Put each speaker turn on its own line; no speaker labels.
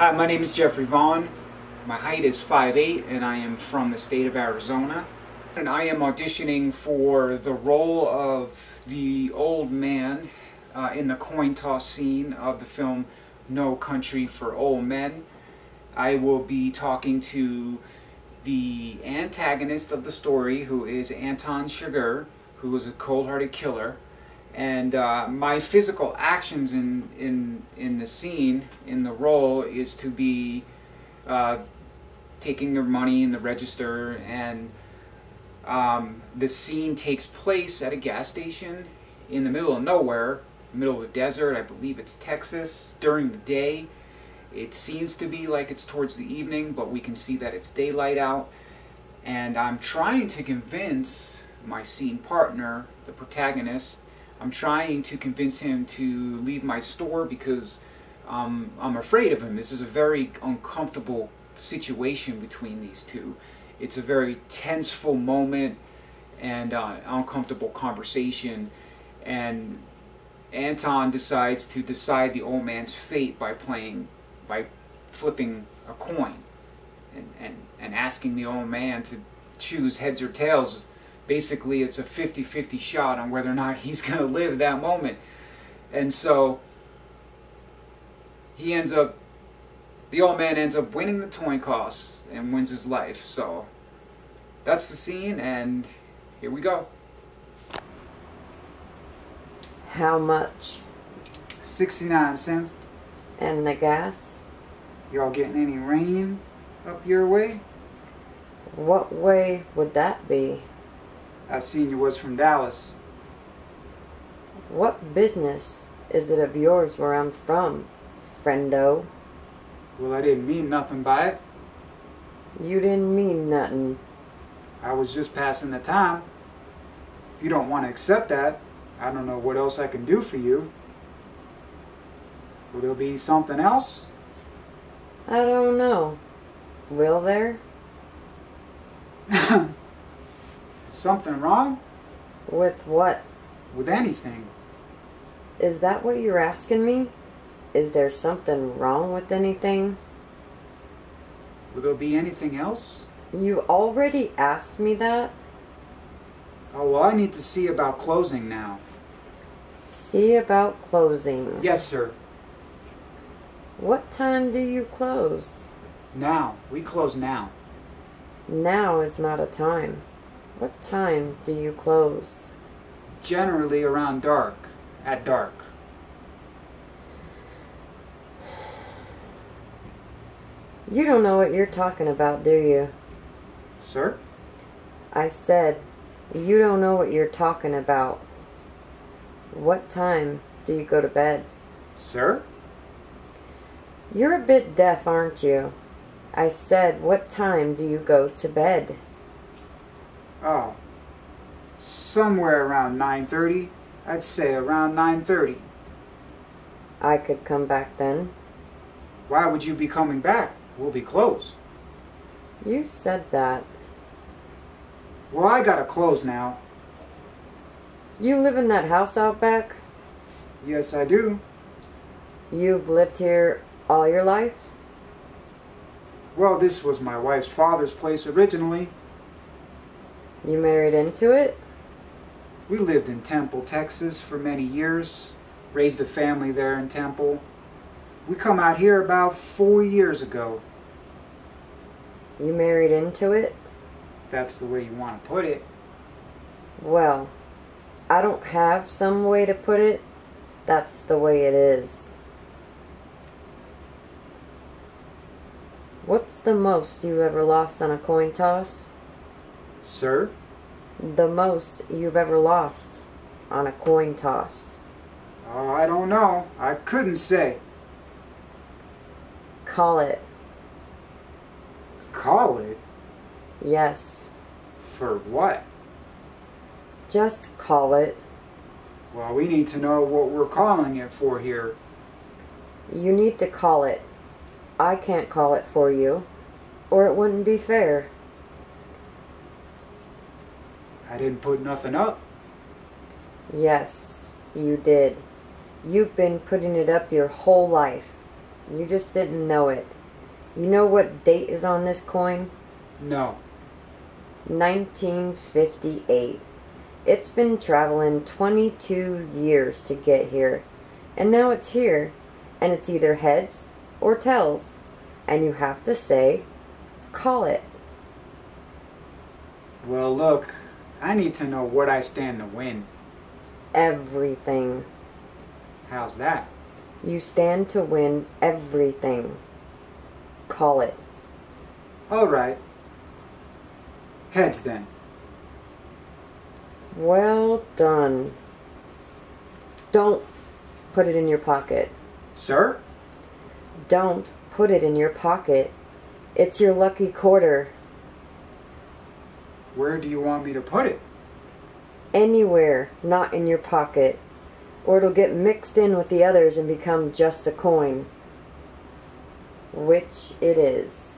Hi, my name is Jeffrey Vaughan. My height is 5'8", and I am from the state of Arizona. And I am auditioning for the role of the old man in the coin toss scene of the film No Country for Old Men. I will be talking to the antagonist of the story, who is Anton Chigurh, who is a cold-hearted killer. And my physical actions in the scene, in the role, is to be taking their money in the register, and the scene takes place at a gas station in the middle of nowhere, middle of the desert. I believe it's Texas, during the day. It seems to be like it's towards the evening, but we can see that it's daylight out. And I'm trying to convince my scene partner, the protagonist, I'm trying to convince him to leave my store because I'm afraid of him. This is a very uncomfortable situation between these two. It's a very tenseful moment and uncomfortable conversation. And Anton decides to decide the old man's fate by flipping a coin and asking the old man to choose heads or tails. Basically, it's a 50-50 shot on whether or not he's going to live that moment. And so the old man ends up winning the coin toss and wins his life. So that's the scene, and here we go.
How much?
69 cents.
And the gas?
Y'all getting any rain up your way?
What way would that be?
I seen you was from Dallas.
What business is it of yours where I'm from, friendo?
Well, I didn't mean nothing by it.
You didn't mean nothing.
I was just passing the time. If you don't want to accept that, I don't know what else I can do for you. Will there be something else?
I don't know. Will there?
Something wrong?
With what?
With anything.
Is that what you're asking me? Is there something wrong with anything?
Will there be anything else?
You already asked me that.
Oh, well, I need to see about closing now.
See about closing?
Yes, sir.
What time do you close?
Now. We close now.
Now is not a time. What time do you close?
Generally around dark. At dark.
You don't know what you're talking about, do you?
Sir?
I said, you don't know what you're talking about. What time do you go to bed?
Sir?
You're a bit deaf, aren't you? I said, what time do you go to bed?
Oh. Somewhere around 9:30. I'd say around 9:30.
I could come back then.
Why would you be coming back? We'll be closed.
You said that.
Well, I gotta close now.
You live in that house out back?
Yes, I do.
You've lived here all your life?
Well, this was my wife's father's place originally.
You married into it?
We lived in Temple, Texas for many years. Raised a family there in Temple. We come out here about 4 years ago.
You married into it?
If that's the way you want to put it.
Well, I don't have some way to put it. That's the way it is. What's the most you ever lost on a coin toss?
Sir?
The most you've ever lost on a coin toss.
Oh, I don't know. I couldn't say.
Call it.
Call it?
Yes.
For what?
Just call it.
Well, we need to know what we're calling it for here.
You need to call it. I can't call it for you, or it wouldn't be fair.
I didn't put nothing up.
Yes, you did. You've been putting it up your whole life. You just didn't know it. You know what date is on this coin?
No.
1958. It's been traveling 22 years to get here. And now it's here. And it's either heads or tails. And you have to say, call it.
Well, look, I need to know what I stand to win.
Everything.
How's that?
You stand to win everything. Call it.
All right. Heads then.
Well done. Don't put it in your pocket.
Sir?
Don't put it in your pocket. It's your lucky quarter.
Where do you want me to put it?
Anywhere, not in your pocket. Or it'll get mixed in with the others and become just a coin. Which it is.